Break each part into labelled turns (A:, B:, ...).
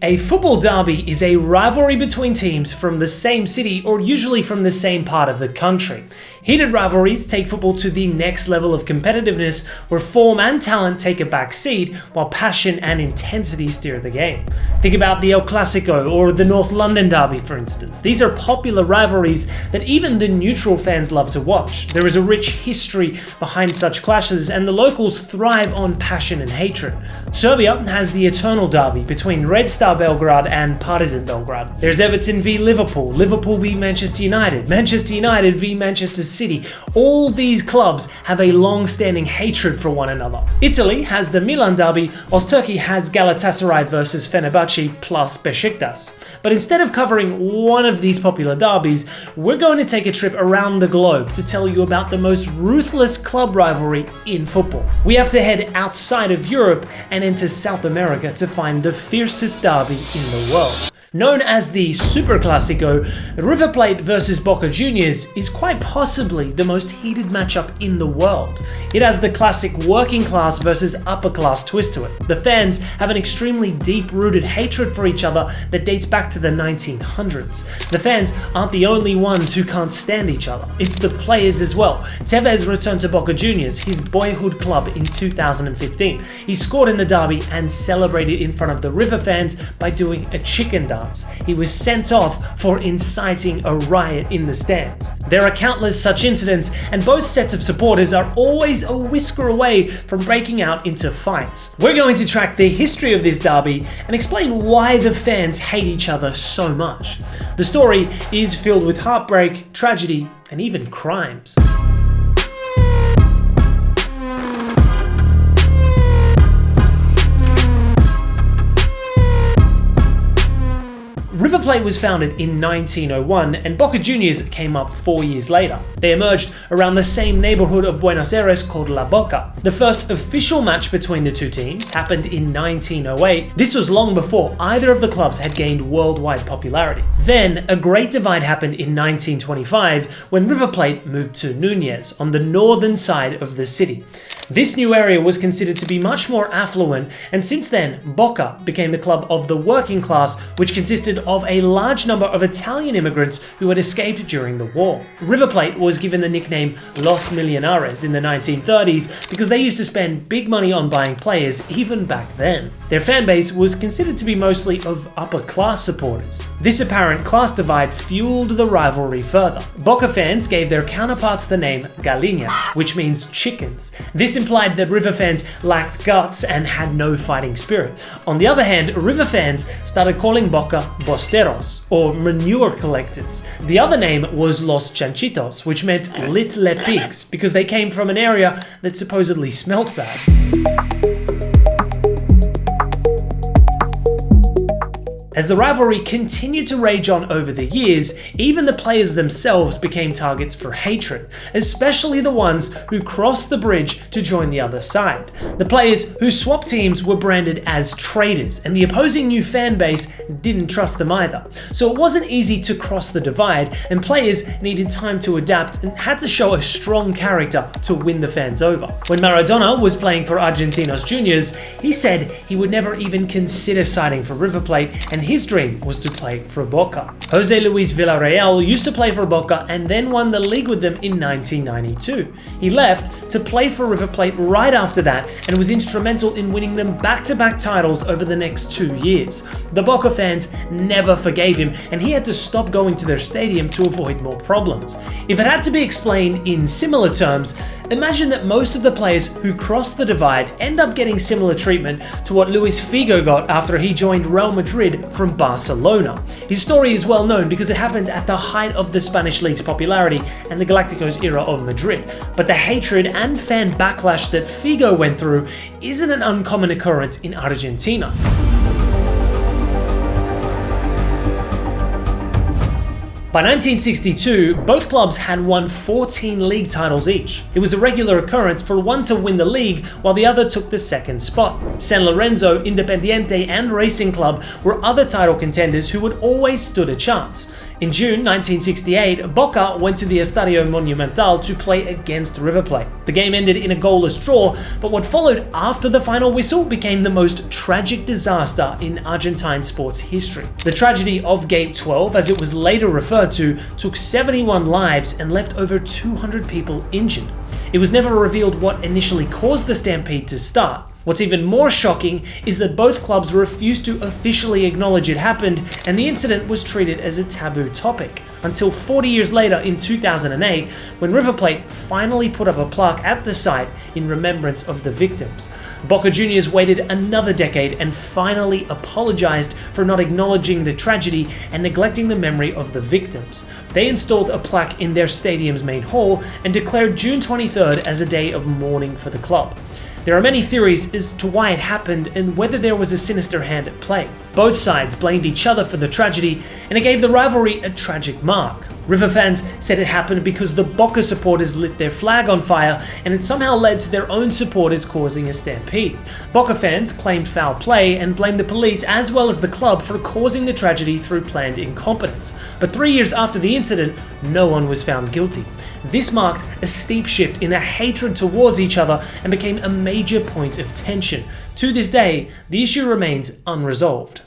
A: A football derby is a rivalry between teams from the same city or usually from the same part of the country. Heated rivalries take football to the next level of competitiveness where form and talent take a back seat while passion and intensity steer the game. Think about the El Clasico or the North London derby, for instance. These are popular rivalries that even the neutral fans love to watch. There is a rich history behind such clashes and the locals thrive on passion and hatred. Serbia has the eternal derby between Red Star Belgrade and Partizan Belgrade. There's Everton v Liverpool, Liverpool v Manchester United, Manchester United v Manchester City. All these clubs have a long-standing hatred for one another. Italy has the Milan derby, whilst Turkey has Galatasaray versus Fenerbahce plus Besiktas. But instead of covering one of these popular derbies, we're going to take a trip around the globe to tell you about the most ruthless club rivalry in football. We have to head outside of Europe and into South America to find the fiercest derby in the world. Known as the Superclassico, River Plate versus Boca Juniors is quite possibly the most heated matchup in the world. It has the classic working class versus upper class twist to it. The fans have an extremely deep-rooted hatred for each other that dates back to the 1900s. The fans aren't the only ones who can't stand each other. It's the players as well. Tevez returned to Boca Juniors, his boyhood club, in 2015. He scored in the derby and celebrated in front of the River fans by doing a chicken dance. He was sent off for inciting a riot in the stands. There are countless such incidents, and both sets of supporters are always a whisker away from breaking out into fights. We're going to track the history of this derby and explain why the fans hate each other so much. The story is filled with heartbreak, tragedy, and even crimes. River Plate was founded in 1901 and Boca Juniors came up 4 years later. They emerged around the same neighborhood of Buenos Aires called La Boca. The first official match between the two teams happened in 1908. This was long before either of the clubs had gained worldwide popularity. Then, a great divide happened in 1925 when River Plate moved to Núñez on the northern side of the city. This new area was considered to be much more affluent, and since then, Boca became the club of the working class, which consisted of a large number of Italian immigrants who had escaped during the war. River Plate was given the nickname Los Millonarios in the 1930s because they used to spend big money on buying players even back then. Their fan base was considered to be mostly of upper class supporters. This apparent class divide fueled the rivalry further. Boca fans gave their counterparts the name Galinas, which means chickens. This implied that River fans lacked guts and had no fighting spirit. On the other hand, River fans started calling Boca Bosteros, or manure collectors. The other name was Los Chanchitos, which meant little pigs, because they came from an area that supposedly smelt bad. As the rivalry continued to rage on over the years, even the players themselves became targets for hatred, especially the ones who crossed the bridge to join the other side. The players who swapped teams were branded as traitors, and the opposing new fan base didn't trust them either. So it wasn't easy to cross the divide, and players needed time to adapt and had to show a strong character to win the fans over. When Maradona was playing for Argentinos Juniors, he said he would never even consider siding for River Plate, and his dream was to play for Boca. Jose Luis Villarreal used to play for Boca and then won the league with them in 1992. He left to play for River Plate right after that and was instrumental in winning them back-to-back titles over the next 2 years. The Boca fans never forgave him and he had to stop going to their stadium to avoid more problems. If it had to be explained in similar terms, imagine that most of the players who crossed the divide end up getting similar treatment to what Luis Figo got after he joined Real Madrid from Barcelona. His story is well known because it happened at the height of the Spanish League's popularity and the Galacticos era of Madrid. But the hatred and fan backlash that Figo went through isn't an uncommon occurrence in Argentina. By 1962, both clubs had won 14 league titles each. It was a regular occurrence for one to win the league while the other took the second spot. San Lorenzo, Independiente and Racing Club were other title contenders who had always stood a chance. In June 1968, Boca went to the Estadio Monumental to play against River Plate. The game ended in a goalless draw, but what followed after the final whistle became the most tragic disaster in Argentine sports history. The tragedy of Gate 12, as it was later referred to, took 71 lives and left over 200 people injured. It was never revealed what initially caused the stampede to start. What's even more shocking is that both clubs refused to officially acknowledge it happened, and the incident was treated as a taboo topic. Until 40 years later in 2008, when River Plate finally put up a plaque at the site in remembrance of the victims. Boca Juniors waited another decade and finally apologized for not acknowledging the tragedy and neglecting the memory of the victims. They installed a plaque in their stadium's main hall and declared June 23rd as a day of mourning for the club. There are many theories as to why it happened and whether there was a sinister hand at play. Both sides blamed each other for the tragedy, and it gave the rivalry a tragic mark. River fans said it happened because the Boca supporters lit their flag on fire, and it somehow led to their own supporters causing a stampede. Boca fans claimed foul play and blamed the police as well as the club for causing the tragedy through planned incompetence. But 3 years after the incident, no one was found guilty. This marked a steep shift in their hatred towards each other and became a major point of tension. To this day, the issue remains unresolved.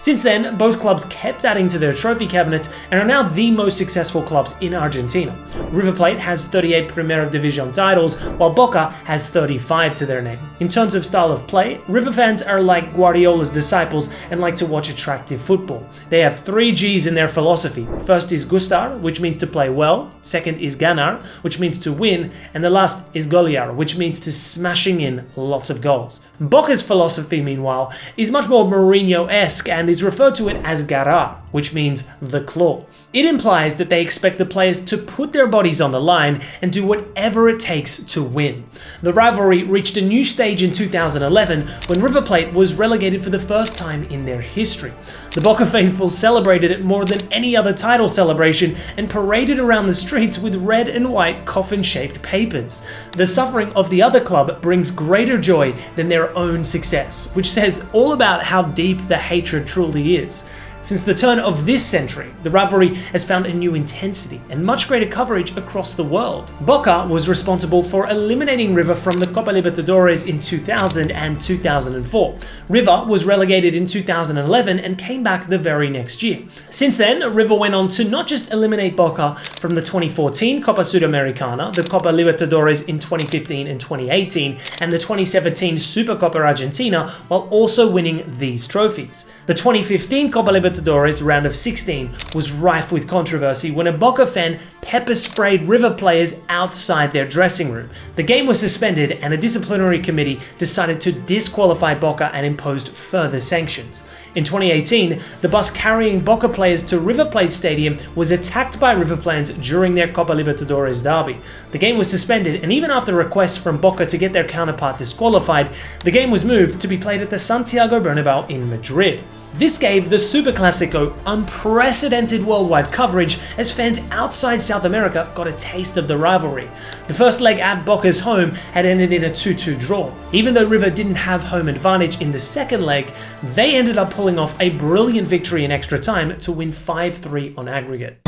A: Since then, both clubs kept adding to their trophy cabinets and are now the most successful clubs in Argentina. River Plate has 38 Primera Division titles, while Boca has 35 to their name. In terms of style of play, River fans are like Guardiola's disciples and like to watch attractive football. They have 3 G's in their philosophy. First is gustar, which means to play well. Second is ganar, which means to win. And the last is golear, which means to smashing in lots of goals. Boca's philosophy, meanwhile, is much more Mourinho-esque and is referred to it as garra, which means the claw. It implies that they expect the players to put their bodies on the line and do whatever it takes to win. The rivalry reached a new stage in 2011 when River Plate was relegated for the first time in their history. The Boca faithful celebrated it more than any other title celebration and paraded around the streets with red and white coffin-shaped papers. The suffering of the other club brings greater joy than their own success, which says all about how deep the hatred truly is. Since the turn of this century, the rivalry has found a new intensity and much greater coverage across the world. Boca was responsible for eliminating River from the Copa Libertadores in 2000 and 2004. River was relegated in 2011 and came back the very next year. Since then, River went on to not just eliminate Boca from the 2014 Copa Sudamericana, the Copa Libertadores in 2015 and 2018, and the 2017 Supercopa Argentina, while also winning these trophies. The 2015 Copa Libertadores round of 16 was rife with controversy when a Boca fan pepper sprayed River players outside their dressing room. The game was suspended and a disciplinary committee decided to disqualify Boca and imposed further sanctions. In 2018, the bus carrying Boca players to River Plate Stadium was attacked by River fans during their Copa Libertadores derby. The game was suspended, and even after requests from Boca to get their counterpart disqualified, the game was moved to be played at the Santiago Bernabéu in Madrid. This gave the Superclassico unprecedented worldwide coverage as fans outside South America got a taste of the rivalry. The first leg at Boca's home had ended in a 2-2 draw. Even though River didn't have home advantage in the second leg, they ended up pulling off a brilliant victory in extra time to win 5-3 on aggregate.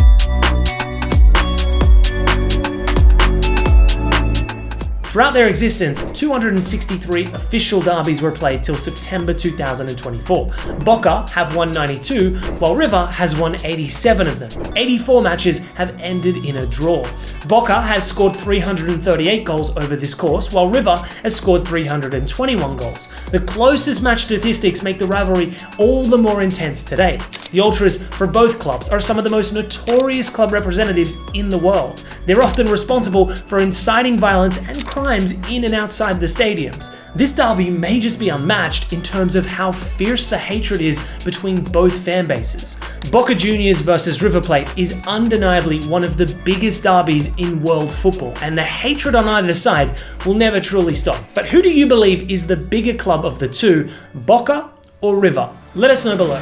A: Throughout their existence, 263 official derbies were played till September 2024. Boca have won 92, while River has won 87 of them. 84 matches have ended in a draw. Boca has scored 338 goals over this course, while River has scored 321 goals. The closest match statistics make the rivalry all the more intense today. The ultras for both clubs are some of the most notorious club representatives in the world. They're often responsible for inciting violence and crimes in and outside the stadiums. This derby may just be unmatched in terms of how fierce the hatred is between both fan bases. Boca Juniors versus River Plate is undeniably one of the biggest derbies in world football, and the hatred on either side will never truly stop. But who do you believe is the bigger club of the two, Boca or River? Let us know below.